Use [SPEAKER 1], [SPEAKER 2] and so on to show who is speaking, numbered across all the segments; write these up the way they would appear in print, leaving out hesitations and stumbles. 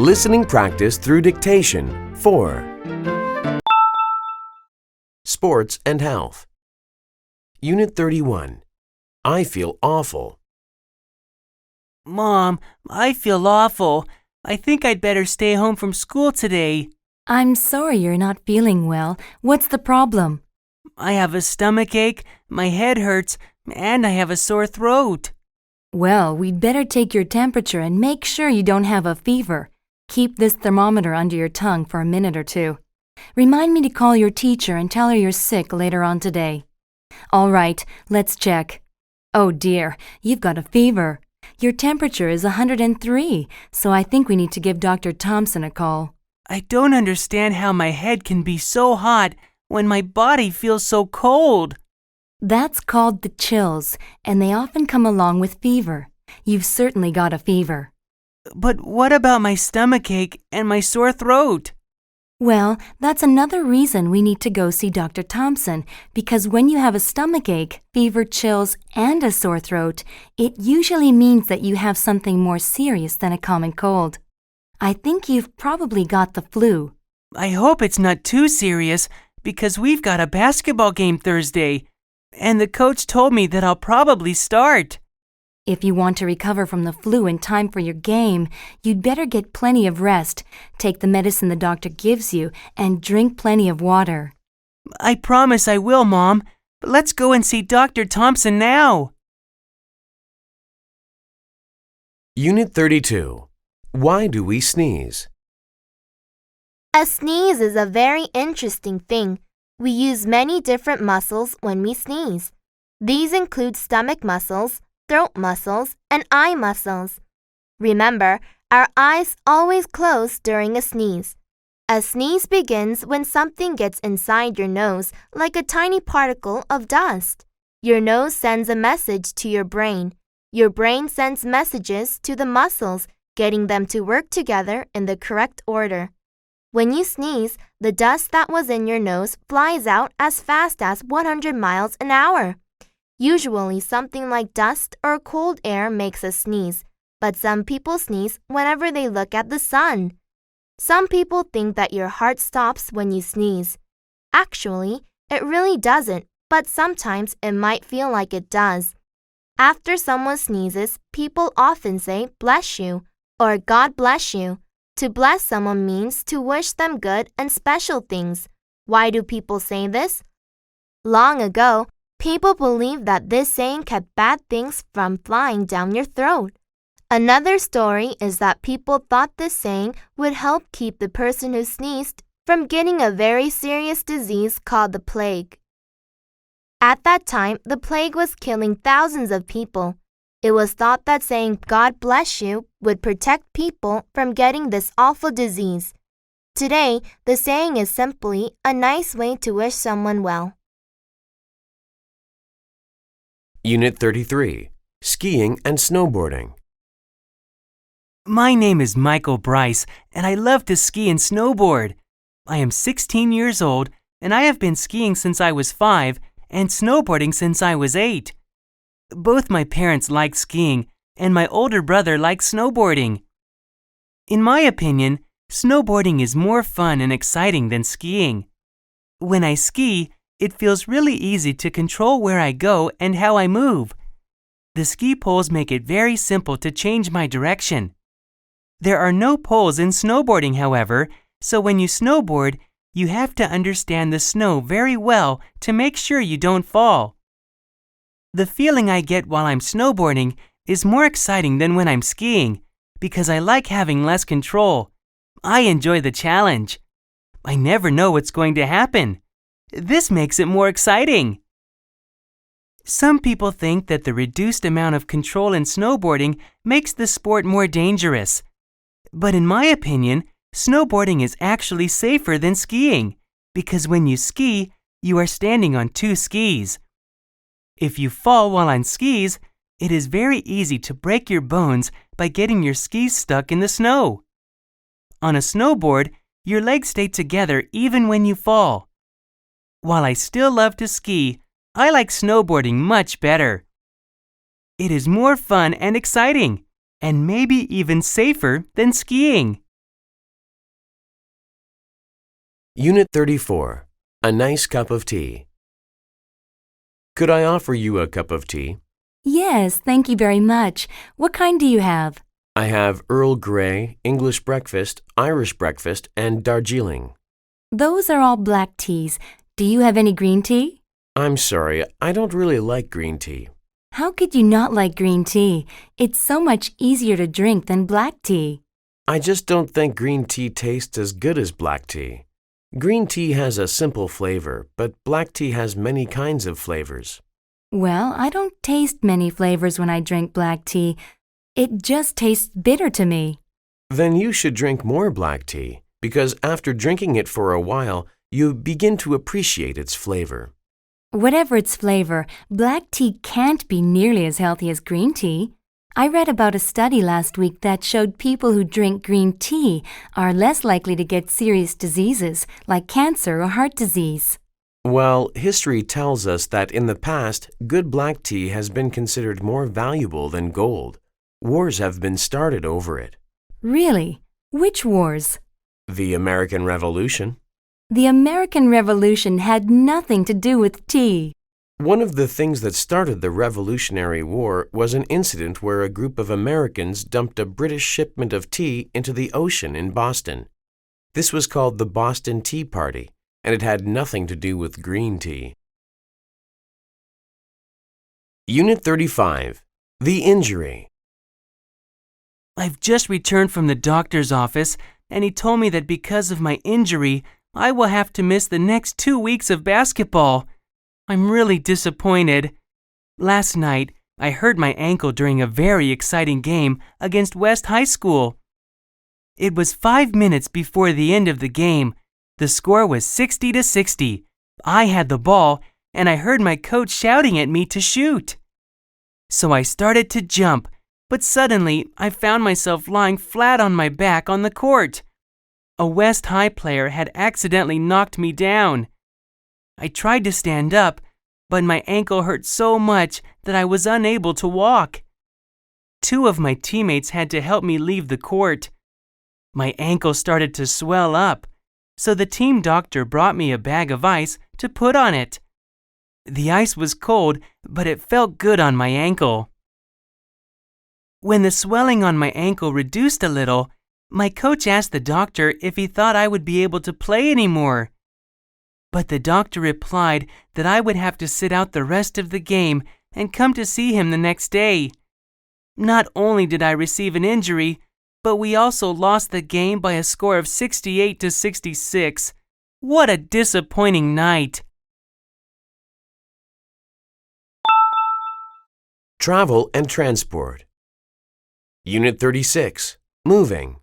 [SPEAKER 1] Listening practice through dictation 4. Sports and health. Unit 31. I feel awful.
[SPEAKER 2] Mom, I feel awful. I think I'd better stay home from school today.
[SPEAKER 3] I'm sorry you're not feeling well. What's the problem?
[SPEAKER 2] I have a stomachache, my head hurts, and I have a sore throat.
[SPEAKER 3] Well, we'd better take your temperature and make sure you don't have a fever. Keep this thermometer under your tongue for a minute or two. Remind me to call your teacher and tell her you're sick later on today. All right, let's check. Oh dear, you've got a fever. Your temperature is 103, so I think we need to give Dr. Thompson a call.
[SPEAKER 2] I don't understand how my head can be so hot when my body feels so cold.
[SPEAKER 3] That's called the chills, and they often come along with fever. You've certainly got a fever.
[SPEAKER 2] But what about my stomachache and my sore throat?
[SPEAKER 3] Well, that's another reason we need to go see Dr. Thompson, because when you have a stomachache, fever, chills, and a sore throat, it usually means that you have something more serious than a common cold. I think you've probably got the flu.
[SPEAKER 2] I hope it's not too serious, because we've got a basketball game Thursday, and the coach told me that I'll probably start.
[SPEAKER 3] If you want to recover from the flu in time for your game, you'd better get plenty of rest, take the medicine the doctor gives you, and drink plenty of water.
[SPEAKER 2] I promise I will, Mom. But let's go and see Dr. Thompson now.
[SPEAKER 1] Unit 32. Why do we sneeze?
[SPEAKER 4] A sneeze is a very interesting thing. We use many different muscles when we sneeze. These include stomach muscles, throat muscles, and eye muscles. Remember, our eyes always close during a sneeze. A sneeze begins when something gets inside your nose, like a tiny particle of dust. Your nose sends a message to your brain. Your brain sends messages to the muscles, getting them to work together in the correct order. When you sneeze, the dust that was in your nose flies out as fast as 100 miles an hour. Usually, something like dust or cold air makes us sneeze, but some people sneeze whenever they look at the sun. Some people think that your heart stops when you sneeze. Actually, it really doesn't, but sometimes it might feel like it does. After someone sneezes, people often say, "Bless you," or "God bless you." To bless someone means to wish them good and special things. Why do people say this? Long ago, people believed that this saying kept bad things from flying down your throat. Another story is that people thought this saying would help keep the person who sneezed from getting a very serious disease called the plague. At that time, the plague was killing thousands of people. It was thought that saying "God bless you" would protect people from getting this awful disease. Today, the saying is simply a nice way to wish someone well.
[SPEAKER 1] Unit 33. Skiing and snowboarding.
[SPEAKER 2] My name is Michael Bryce, and I love to ski and snowboard. I am 16 years old, and I have been skiing since I was 5 and snowboarding since I was 8. Both my parents like skiing, and my older brother likes snowboarding. In my opinion, snowboarding is more fun and exciting than skiing. When I ski, it feels really easy to control where I go and how I move. The ski poles make it very simple to change my direction. There are no poles in snowboarding, however, so when you snowboard, you have to understand the snow very well to make sure you don't fall. The feeling I get while I'm snowboarding is more exciting than when I'm skiing, because I like having less control. I enjoy the challenge. I never know what's going to happen. This makes it more exciting. Some people think that the reduced amount of control in snowboarding makes the sport more dangerous. But in my opinion, snowboarding is actually safer than skiing, because when you ski, you are standing on 2 skis. If you fall while on skis, it is very easy to break your bones by getting your skis stuck in the snow. On a snowboard, your legs stay together even when you fall. While I still love to ski, I like snowboarding much better. It is more fun and exciting, and maybe even safer than skiing.
[SPEAKER 1] Unit 34. A nice cup of tea. Could I offer you a cup of tea?
[SPEAKER 3] Yes, thank you very much. What kind do you have?
[SPEAKER 1] I have Earl Grey, English breakfast, Irish breakfast, and Darjeeling.
[SPEAKER 3] Those are all black teas. Do you have any green tea?
[SPEAKER 1] I'm sorry, I don't really like green tea.
[SPEAKER 3] How could you not like green tea? It's so much easier to drink than black tea.
[SPEAKER 1] I just don't think green tea tastes as good as black tea. Green tea has a simple flavor, but black tea has many kinds of flavors.
[SPEAKER 3] Well, I don't taste many flavors when I drink black tea. It just tastes bitter to me.
[SPEAKER 1] Then you should drink more black tea, because after drinking it for a while, you begin to appreciate its flavor.
[SPEAKER 3] Whatever its flavor, black tea can't be nearly as healthy as green tea. I read about a study last week that showed people who drink green tea are less likely to get serious diseases like cancer or heart disease.
[SPEAKER 1] Well, history tells us that in the past, good black tea has been considered more valuable than gold. Wars have been started over it.
[SPEAKER 3] Really? Which wars?
[SPEAKER 1] The American Revolution.
[SPEAKER 3] The American Revolution had nothing to do with tea.
[SPEAKER 1] One of the things that started the Revolutionary War was an incident where a group of Americans dumped a British shipment of tea into the ocean in Boston. This was called the Boston Tea Party, and it had nothing to do with green tea. Unit 35. The Injury.
[SPEAKER 2] I've just returned from the doctor's office, and he told me that because of my injury, I will have to miss the next 2 weeks of basketball. I'm really disappointed. Last night, I hurt my ankle during a very exciting game against West High School. It was 5 minutes before the end of the game. The score was 60-60. I had the ball, and I heard my coach shouting at me to shoot. So I started to jump, but suddenly I found myself lying flat on my back on the court. A West High player had accidentally knocked me down. I tried to stand up, but my ankle hurt so much that I was unable to walk. 2 of my teammates had to help me leave the court. My ankle started to swell up, so the team doctor brought me a bag of ice to put on it. The ice was cold, but it felt good on my ankle. When the swelling on my ankle reduced a little, my coach asked the doctor if he thought I would be able to play anymore. But the doctor replied that I would have to sit out the rest of the game and come to see him the next day. Not only did I receive an injury, but we also lost the game by a score of 68-66. What a disappointing night.
[SPEAKER 1] Travel and Transport. Unit 36. Moving.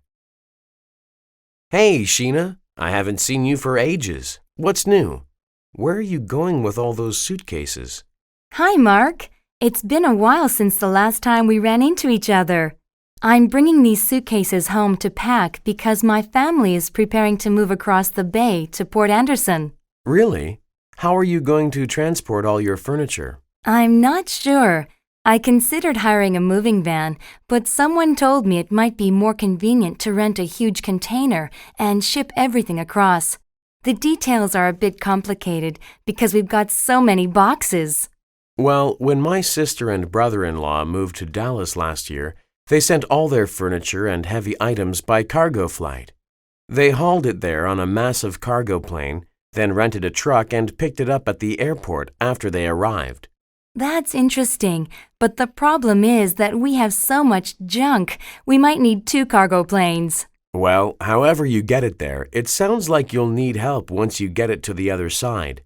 [SPEAKER 1] Hey, Sheena, I haven't seen you for ages. What's new? Where are you going with all those suitcases?
[SPEAKER 3] Hi, Mark. It's been a while since the last time we ran into each other. I'm bringing these suitcases home to pack because my family is preparing to move across the bay to Port Anderson.
[SPEAKER 1] Really? How are you going to transport all your furniture?
[SPEAKER 3] I'm not sure. I considered hiring a moving van, but someone told me it might be more convenient to rent a huge container and ship everything across. The details are a bit complicated because we've got so many boxes.
[SPEAKER 1] Well, when my sister and brother-in-law moved to Dallas last year, they sent all their furniture and heavy items by cargo flight. They hauled it there on a massive cargo plane, then rented a truck and picked it up at the airport after they arrived.
[SPEAKER 3] That's interesting, but the problem is that we have so much junk, we might need 2 cargo planes.
[SPEAKER 1] Well, however you get it there, it sounds like you'll need help once you get it to the other side.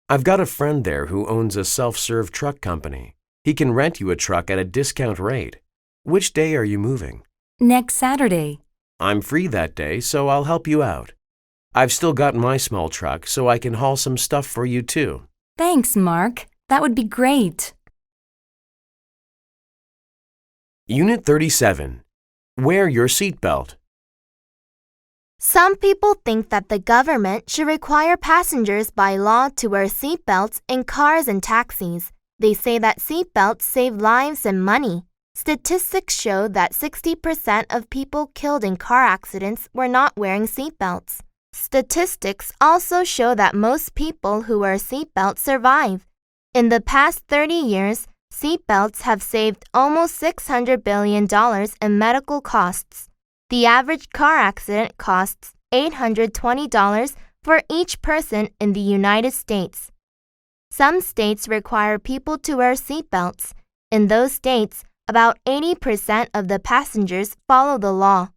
[SPEAKER 1] I've got a friend there who owns a self-serve truck company. He can rent you a truck at a discount rate. Which day are you moving?
[SPEAKER 3] Next Saturday.
[SPEAKER 1] I'm free that day, so I'll help you out. I've still got my small truck, so I can haul some stuff for you too.
[SPEAKER 3] Thanks, Mark. That would be great.
[SPEAKER 1] Unit 37. Wear your seatbelt.
[SPEAKER 4] Some people think that the government should require passengers by law to wear seatbelts in cars and taxis. They say that seatbelts save lives and money. Statistics show that 60% of people killed in car accidents were not wearing seatbelts. Statistics also show that most people who wear seatbelts survive. In the past 30 years, seatbelts have saved almost $600 billion in medical costs. The average car accident costs $820 for each person in the United States. Some states require people to wear seatbelts. In those states, about 80% of the passengers follow the law.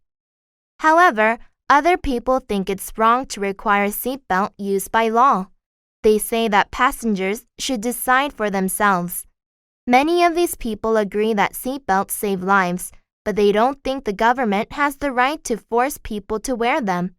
[SPEAKER 4] However, other people think it's wrong to require seatbelt use by law. They say that passengers should decide for themselves. Many of these people agree that seatbelts save lives, but they don't think the government has the right to force people to wear them.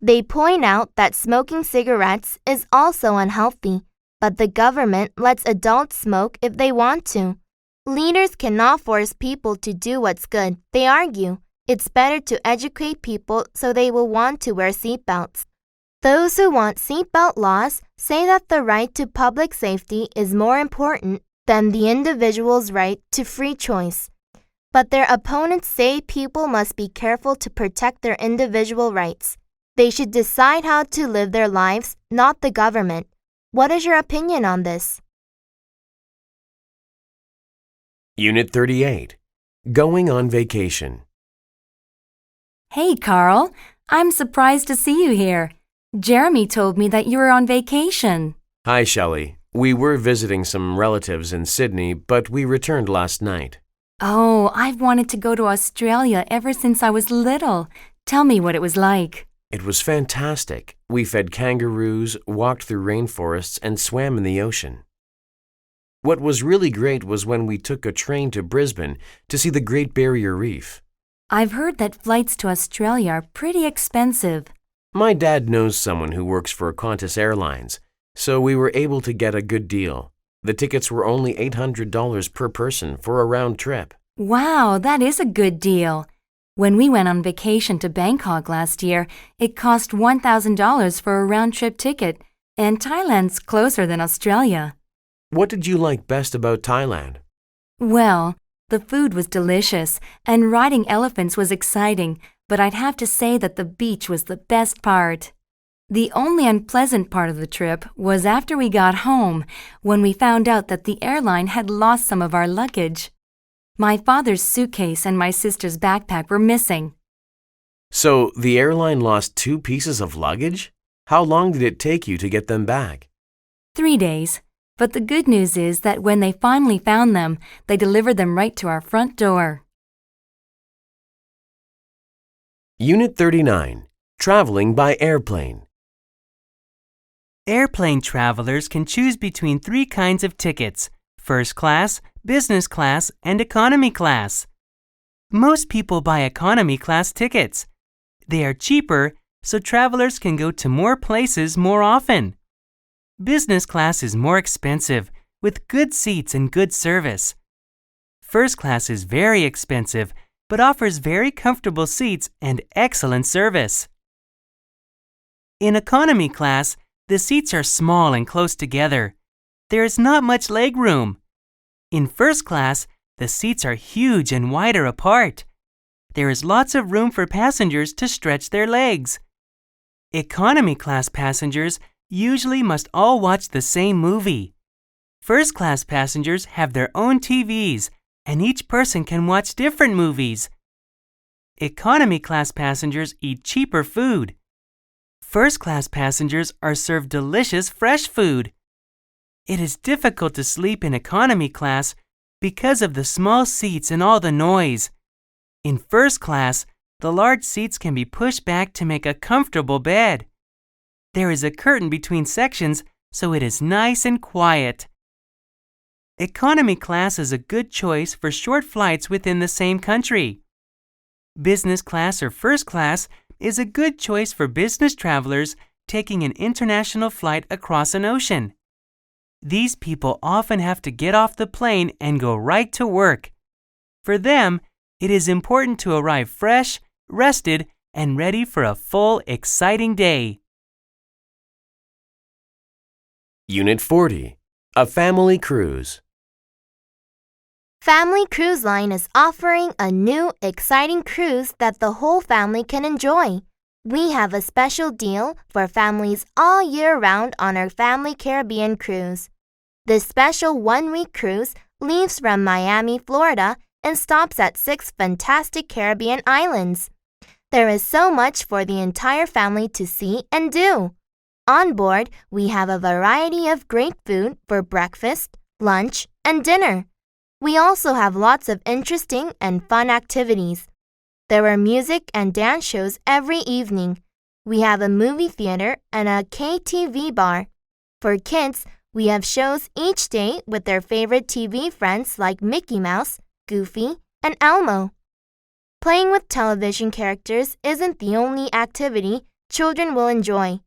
[SPEAKER 4] They point out that smoking cigarettes is also unhealthy, but the government lets adults smoke if they want to. Leaders cannot force people to do what's good, they argue. It's better to educate people so they will want to wear seatbelts. Those who want seatbelt laws say that the right to public safety is more important than the individual's right to free choice. But their opponents say people must be careful to protect their individual rights. They should decide how to live their lives, not the government. What is your opinion on this?
[SPEAKER 1] Unit 38. Going on vacation.
[SPEAKER 3] Hey, Carl. I'm surprised to see you here. Jeremy told me that you were on vacation.
[SPEAKER 1] Hi, Shelley. We were visiting some relatives in Sydney, but we returned last night.
[SPEAKER 3] Oh, I've wanted to go to Australia ever since I was little. Tell me what it was like.
[SPEAKER 1] It was fantastic. We fed kangaroos, walked through rainforests, and swam in the ocean. What was really great was when we took a train to Brisbane to see the Great Barrier Reef.
[SPEAKER 3] I've heard that flights to Australia are pretty expensive.
[SPEAKER 1] My dad knows someone who works for Qantas Airlines, so we were able to get a good deal. The tickets were only $800 per person for a round trip.
[SPEAKER 3] Wow, that is a good deal. When we went on vacation to Bangkok last year, it cost $1,000 for a round-trip ticket, and Thailand's closer than Australia.
[SPEAKER 1] What did you like best about Thailand?
[SPEAKER 3] Well, the food was delicious, and riding elephants was exciting, but I'd have to say that the beach was the best part. The only unpleasant part of the trip was after we got home, when we found out that the airline had lost some of our luggage. My father's suitcase and my sister's backpack were missing.
[SPEAKER 1] So the airline lost 2 pieces of luggage? How long did it take you to get them back?
[SPEAKER 3] 3 days. But the good news is that when they finally found them, they delivered them right to our front door.
[SPEAKER 1] Unit 39. Traveling by airplane.
[SPEAKER 2] Airplane travelers can choose between 3 kinds of tickets: first class, business class, and economy class. Most people buy economy class tickets. They are cheaper, so travelers can go to more places more often. Business class is more expensive, with good seats and good service. First class is very expensive, but offers very comfortable seats and excellent service. In economy class, the seats are small and close together. There is not much leg room. In first class, the seats are huge and wider apart. There is lots of room for passengers to stretch their legs. Economy class passengers usually must all watch the same movie. First class passengers have their own TVs, and each person can watch different movies. Economy class passengers eat cheaper food. First class passengers are served delicious fresh food. It is difficult to sleep in economy class because of the small seats and all the noise. In first class, the large seats can be pushed back to make a comfortable bed. There is a curtain between sections, so it is nice and quiet. Economy class is a good choice for short flights within the same country. Business class or first class is a good choice for business travelers taking an international flight across an ocean. These people often have to get off the plane and go right to work. For them, it is important to arrive fresh, rested, and ready for a full, exciting day.
[SPEAKER 1] Unit 40. A family cruise.
[SPEAKER 4] Family Cruise Line is offering a new, exciting cruise that the whole family can enjoy. We have a special deal for families all year round on our Family Caribbean cruise. This special one-week cruise leaves from Miami, Florida, and stops at 6 fantastic Caribbean islands. There is so much for the entire family to see and do. On board, we have a variety of great food for breakfast, lunch, and dinner. We also have lots of interesting and fun activities. There are music and dance shows every evening. We have a movie theater and a KTV bar. For kids, we have shows each day with their favorite TV friends like Mickey Mouse, Goofy, and Elmo. Playing with television characters isn't the only activity children will enjoy.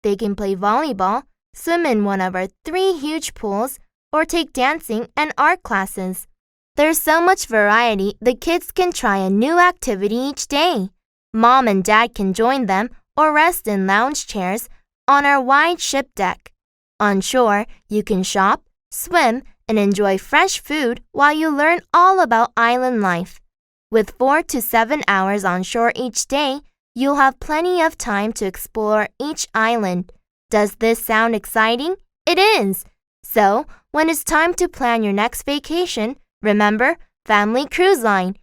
[SPEAKER 4] They can play volleyball, swim in one of our 3 huge pools, or take dancing and art classes. There's so much variety, the kids can try a new activity each day. Mom and Dad can join them or rest in lounge chairs on our wide ship deck. On shore, you can shop, swim, and enjoy fresh food while you learn all about island life. With 4 to 7 hours on shore each day, you'll have plenty of time to explore each island. Does this sound exciting? It is! So, when it's time to plan your next vacation, remember Family Cruise Line.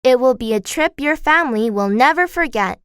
[SPEAKER 4] It will be a trip your family will never forget.